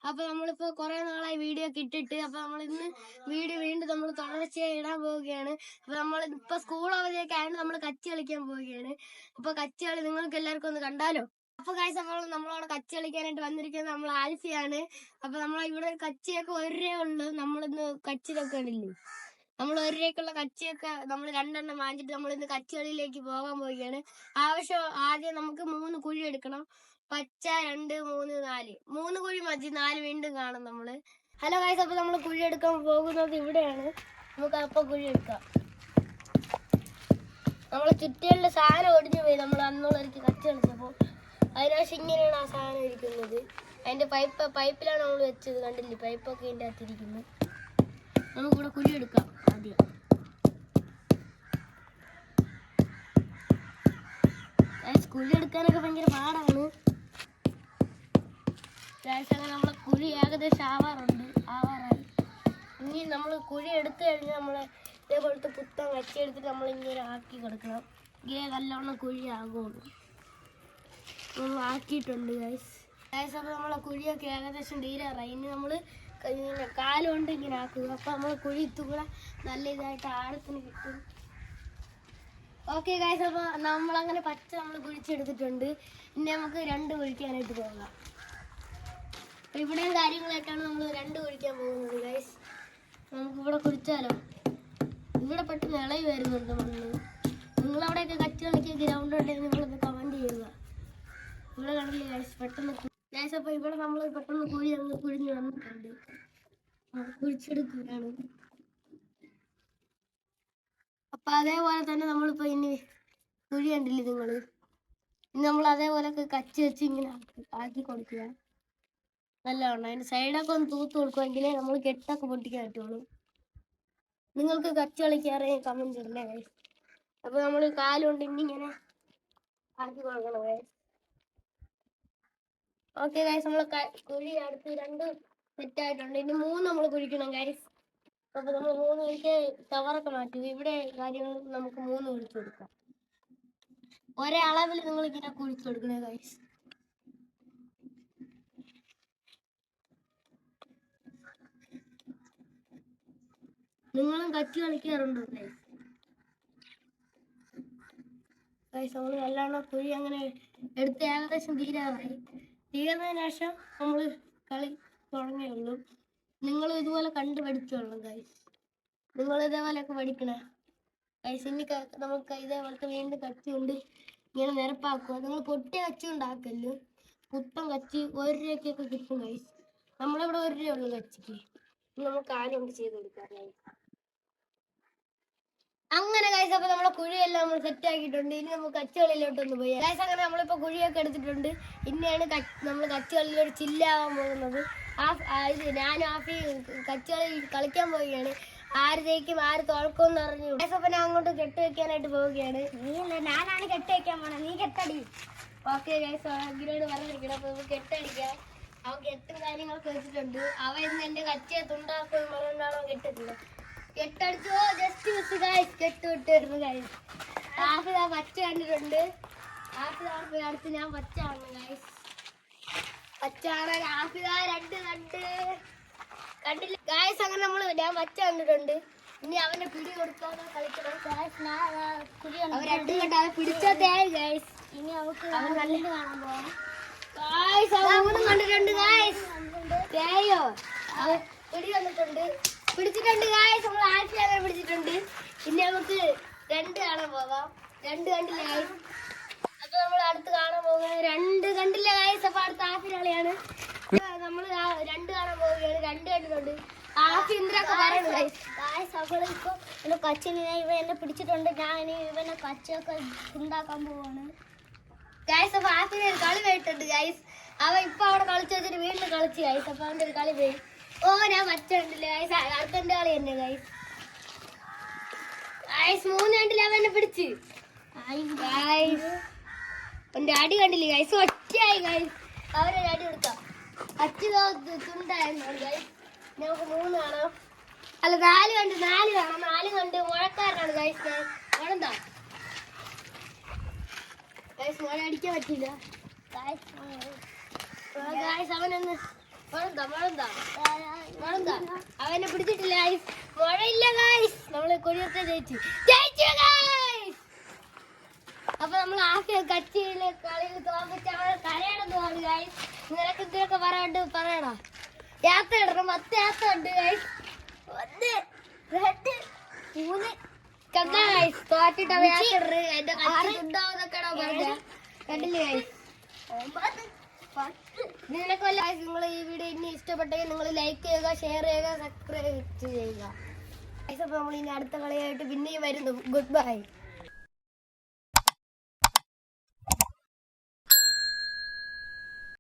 അപ്പൊ നമ്മളിപ്പോ കുറെ നാളായി വീഡിയോ ഒക്കെ ഇട്ടിട്ട് അപ്പൊ നമ്മൾ ഇന്ന് വീഡിയോ വീണ്ടും നമ്മൾ തുടർച്ചയായി ഇടാൻ പോവുകയാണ്. അപ്പൊ നമ്മൾ ഇപ്പൊ സ്കൂൾ അവധിയൊക്കെ ആയതുകൊണ്ട് നമ്മൾ കച്ചി കളിക്കാൻ പോവുകയാണ്. അപ്പൊ കച്ചി കളി നിങ്ങൾക്ക് എല്ലാവർക്കും ഒന്ന് കണ്ടാലോ? അപ്പൊ ഗൈസ് നമ്മളോട് കച്ചി കളിക്കാനായിട്ട് വന്നിരിക്കുന്നത് നമ്മൾ ആൽഫിയാണ്. അപ്പൊ ഇവിടെ കച്ചിയൊക്കെ ഒരേ ഉള്ളു. നമ്മളിന്ന് കച്ചിലൊക്കെ ഇടില്ലേ, നമ്മൾ ഒരേക്കുള്ള കച്ചിയൊക്കെ നമ്മൾ 2 എണ്ണം വാങ്ങിച്ചിട്ട് നമ്മൾ ഇന്ന് കച്ചികളിയിലേക്ക് പോകാൻ പോവുകയാണ്. ആദ്യം നമുക്ക് 3 കുഴി എടുക്കണം. പച്ച 2 3 4 3 കുഴി മതി, 4 വീണ്ടും കാണും നമ്മള്. ഹലോ ഗൈസ്, അപ്പൊ നമ്മൾ കുഴി എടുക്കാൻ പോകുന്നത് ഇവിടെയാണ്. നമുക്ക് അപ്പൊ കുഴി എടുക്കാം. നമ്മളെ ചുറ്റുകളിലെ സാധനം ഒടിഞ്ഞു പോയി. നമ്മൾ അന്നുള്ളവർക്ക് കച്ചി കളിച്ചപ്പോൾ അതിനാശം ഇങ്ങനെയാണ് ആ സാധനം ഇരിക്കുന്നത്. അതിന്റെ പൈപ്പിലാണ് നമ്മൾ വെച്ചത്. കണ്ടില്ലേ, പൈപ്പൊക്കെ ഇതിൻ്റെ അകത്തിരിക്കുന്നു. നമുക്കിവിടെ കുഴി എടുക്കാം. ആദ്യം കുഴി എടുക്കാനൊക്കെ ഭയങ്കര പാടാണ്. അങ്ങനെ നമ്മളെ കുഴി ഏകദേശം ആവാറായി. ഇനി നമ്മൾ കുഴി എടുത്തു കഴിഞ്ഞാൽ നമ്മളെ ഇതേപോലത്തെ പുത്തൻ കച്ചി എടുത്തിട്ട് നമ്മളിങ്ങനെ ആക്കി കൊടുക്കണം. നല്ലോണം കുഴി ആകുള്ളൂ. നമ്മൾ ആക്കിയിട്ടുണ്ട് ഗൈസ്. അപ്പോൾ നമ്മളെ കുഴിയൊക്കെ ഏകദേശം തീരാറായി. ഇനി നമ്മൾ ഇങ്ങനെ കാലുകൊണ്ട് ഇങ്ങനെ ആക്കുക. അപ്പോൾ നമ്മൾ കുഴി ഇത്തുകൂടെ നല്ല ഇതായിട്ട് ആഴത്തിന് കിട്ടും. ഓക്കെ ഗൈസ്, അപ്പോൾ നമ്മളങ്ങനെ പച്ച നമ്മൾ കുഴിച്ചെടുത്തിട്ടുണ്ട്. ഇനി നമുക്ക് 2 കുഴിക്കാനായിട്ട് പോകാം. അപ്പോൾ ഇവിടെയും കാര്യങ്ങളായിട്ടാണ് നമ്മൾ 2 കുഴിക്കാൻ പോകുന്നത് ഗൈസ്. നമുക്കിവിടെ കുഴിച്ചാലോ? ഇവിടെ പെട്ടെന്ന് ഇളകി വരുന്നുണ്ട് മണ്ണ്. നിങ്ങളവിടെയൊക്കെ കച്ചി കളിക്കുക ഗ്രൗണ്ട് ഉണ്ടെങ്കിൽ നിങ്ങളൊന്ന് കമൻറ്റ് ചെയ്യുക. ഇവിടെ കണ്ടില്ലേ ഗൈസ്, പെട്ടെന്ന് ഗൈസ്. അപ്പോൾ ഇവിടെ നമ്മൾ പെട്ടെന്ന് കുഴിഞ്ഞ് വന്നിട്ടുണ്ട്. കുഴിച്ചെടുക്കുകയാണ്. അപ്പൊ അതേപോലെ തന്നെ നമ്മളിപ്പോ ഇനി കുഴി കണ്ടില്ലേ നിങ്ങൾ, ഇനി നമ്മൾ അതേപോലെയൊക്കെ കച്ചി വെച്ച് ഇങ്ങനെ ആക്കി കൊടുക്കുക. നല്ലതാണ്. അതിന്റെ സൈഡൊക്കെ ഒന്ന് തൂത്ത് കൊടുക്കുമെങ്കിലേ നമ്മൾ കെട്ടൊക്കെ പൊട്ടിക്കാൻ പറ്റുള്ളൂ. നിങ്ങൾക്ക് കച്ചി കളിക്കാറേ കമന്റ് ഇടല്ലേ ഗൈസ്. അപ്പൊ നമ്മൾ കാലുകൊണ്ട് ഇങ്ങനെ ആക്കി കൊടുക്കണം ഗൈസ്. ഓക്കെ ഗൈസ്, നമ്മൾ കുഴി അടുത്ത് 2 സെറ്റായിട്ടുണ്ട്. ഇനി 3 നമ്മൾ കുഴിക്കണം ഗൈസ്. അപ്പൊ നമ്മൾ 3 കുഴിക്ക് കവറൊക്കെ മാറ്റുക. ഇവിടെ കാര്യങ്ങൾ നമുക്ക് 3 കുഴിച്ചു കൊടുക്കാം. ഒരേ അളവിൽ നിങ്ങൾ ഇങ്ങനെ കുഴിച്ചു കൊടുക്കണേ ഗൈസ്. നിങ്ങളും കച്ചി കളിക്കാറുണ്ടോ ഗൈസ്? നമ്മൾ നല്ലോണം കുഴി അങ്ങനെ എടുത്ത് ഏകദേശം തീരാറായി. തീർന്നതിന് ശേഷം നമ്മൾ കളി തുടങ്ങിയുള്ളൂ. നിങ്ങൾ ഇതുപോലെ കണ്ടു പഠിച്ചോളൂ ഗൈസ്. നിങ്ങൾ ഇതേപോലെയൊക്കെ പഠിക്കണേ ഗൈസ്. ഇനി നമുക്ക് ഇതേപോലത്തെ വീണ്ടും കച്ചി കൊണ്ട് ഇങ്ങനെ നിരപ്പാക്കുക. നിങ്ങൾ പൊട്ടിയ കച്ചി ഉണ്ടാക്കല്ലോ, പുത്തൻ കച്ചി 1 രൂപയ്ക്കൊക്കെ കിട്ടും ഗൈസ്. നമ്മളിവിടെ 1 രൂപ ഉള്ളു കച്ചിക്ക്. നമുക്ക് ആരും ചെയ്ത് കൊടുക്കാം ഗൈസ്. അങ്ങനെ ഗൈസ്, അപ്പൊ നമ്മളെ കുഴിയെല്ലാം നമ്മൾ സെറ്റ് ആക്കിയിട്ടുണ്ട്. ഇനി നമുക്ക് കച്ചുകളിലോട്ടൊന്ന് പോയി ഗൈസ്. അങ്ങനെ നമ്മളിപ്പോ കുഴിയൊക്കെ എടുത്തിട്ടുണ്ട്. ഇനിയാണ് നമ്മൾ കച്ചുകളിലൊരു ചില്ലാവാൻ പോകുന്നത്. ഞാനും ആഫി കച്ചുകളി കളിക്കാൻ പോവുകയാണ്. ആര് ജയിക്കും ആര് തോൽക്കുമെന്ന് പറഞ്ഞു ഗൈസ്. അപ്പൊ ഞാൻ അങ്ങോട്ട് കെട്ട് വെക്കാനായിട്ട് പോവുകയാണ്. ഞാനാണ് കെട്ട് വെക്കാൻ പോണേ, നീ കെട്ടടി. Okay guys, അങ്കിനോട് പറഞ്ഞിരിക്കണം. അപ്പൊ നമുക്ക് കെട്ടടിക്കാം. അവൻ കെട്ടും കാര്യങ്ങളൊക്കെ വെച്ചിട്ടുണ്ട്. അവൻ ഇന്ന് എന്റെ കച്ചിയെ തുണ്ടാക്കുമെന്ന് പറഞ്ഞാണോ കെട്ടിട്ടില്ല. കെട്ടടിച്ചോ, ജസ്റ്റ് മിസ് ഗൈസ്. കെട്ട് വിട്ടായിരുന്നു ഗൈസ്. ആഫി പച്ച കണ്ടിട്ടുണ്ട്. ആഫി അടുത്ത് ഞാൻ പച്ച കാണുന്നു ഗൈസ്. പച്ച കാണാൻ ആഫി 2 കണ്ടില്ല ഗൈസ്. അങ്ങനെ ഞാൻ പച്ച കണ്ടിട്ടുണ്ട്. ഇനി അവന്റെ പിടി കൊടുക്കാതെ കളിക്കണം ഗൈസ്. അവൻ 2 കണ്ടാൽ പിടിച്ചതേ ഗൈസ്. ഇനി അവർക്ക് നല്ലത് കാണാൻ പോവാം ഗൈസ്. അവൻ 3 കണ്ടിട്ടുണ്ട് ഗൈസ്. തേയോ അവൻ പിടി വന്നിട്ടുണ്ട്, പിടിച്ചിട്ടുണ്ട് ഗൈസ്. നമ്മൾ ആൽഫി അങ്ങനെ പിടിച്ചിട്ടുണ്ട്. ഇനി നമുക്ക് 2 കാണാൻ പോകാം. 2 കണ്ടില്ല ഗൈസ്. അപ്പൊ നമ്മൾ അടുത്ത് കാണാൻ പോകുന്നത് 2 കണ്ടില്ല ഗൈസ്. അപ്പൊ അടുത്ത ആഫി കളിയാണ്. നമ്മൾ 2 കാണാൻ പോവുകയാണ്. 2 കണ്ടിട്ടുണ്ട്. ആഫി ഇന്ദ്രൊക്കെ പറയുന്നു ഗൈസ്. അവളിപ്പോ എന്നെ കച്ചിന് ഇവ എന്നെ പിടിച്ചിട്ടുണ്ട്. ഞാൻ ഇവനെ കച്ചൊക്കെ ഉണ്ടാക്കാൻ പോവാണ് ഗൈസ്. അപ്പൊ ആഫിന് ഒരു കളി പോയിട്ടുണ്ട് ഗൈസ്. അവ ഇപ്പൊ അവിടെ കളിച്ചു വെച്ചിട്ട് വീണ്ടും കളിച്ചു ഗൈസ്. അപ്പൊ അവന്റെ ഒരു കളി പോയി. ഓ, ഞാൻ മച്ച കണ്ടില്ല ഗൈസ്. അടുത്തന്റെ കളി തന്നെ ഗൈസ്. 3 കണ്ടില്ല, അവനെ പിടിച്ച് എന്റെ അടി കണ്ടില്ലേ ഗൈസ്. ഒറ്റയായി ഗൈസ്. അവരൊരു അടി കൊടുക്കാം. തുണ്ടായിരുന്നു ഗൈസ്. നമുക്ക് 3 കാണാം. അല്ല 4 കണ്ട് 4 കാണാം. 4 കണ്ട് മുഴക്കാരനാണ് ഗൈസ്. മുഴന്താ ഗൈസ്, മുഴ അടിക്കാൻ പറ്റില്ല ഗൈസ്. അവനൊന്ന് അവനെ പിടിച്ചിട്ടില്ല ഗൈസ്. മഴയില്ല ഗൈസ്. നമ്മള് കൊടിയൊക്കെ ജയിച്ചു ഗൈസ്. അപ്പൊ നമ്മൾ ആഫിയ കച്ചിയിലെ കളിയിൽ തോന്നിച്ച് അവളെ കരയണം തോന്നുന്നു ഗൈസ്. നിനക്ക് ഇതിനൊക്കെ പറയണോ? യാത്ര ഇടണം. 10 യാത്ര ഉണ്ട് ഗൈസ്. 1 2 3 കണ്ടാ ഗൈസ്. തോറ്റിട്ട് അവ യാത്ര ഇടറ്. എന്റെ കച്ചി ഉണ്ടാവുന്നൊക്കെയാണോ പറഞ്ഞ കണ്ടില്ലേ ഗൈസ്. നിനക്ക് വല്ല നിങ്ങൾ ഈ വീഡിയോ ഇനി ഇഷ്ടപ്പെട്ടെങ്കിൽ നിങ്ങൾ ലൈക്ക് ചെയ്യുക, ഷെയർ ചെയ്യുക, സബ്സ്ക്രൈബ് ചെയ്യുക. അപ്പോൾ നമ്മൾ ഇനി അടുത്ത കളിയായിട്ട് പിന്നെയും വരുന്നു. Good bye.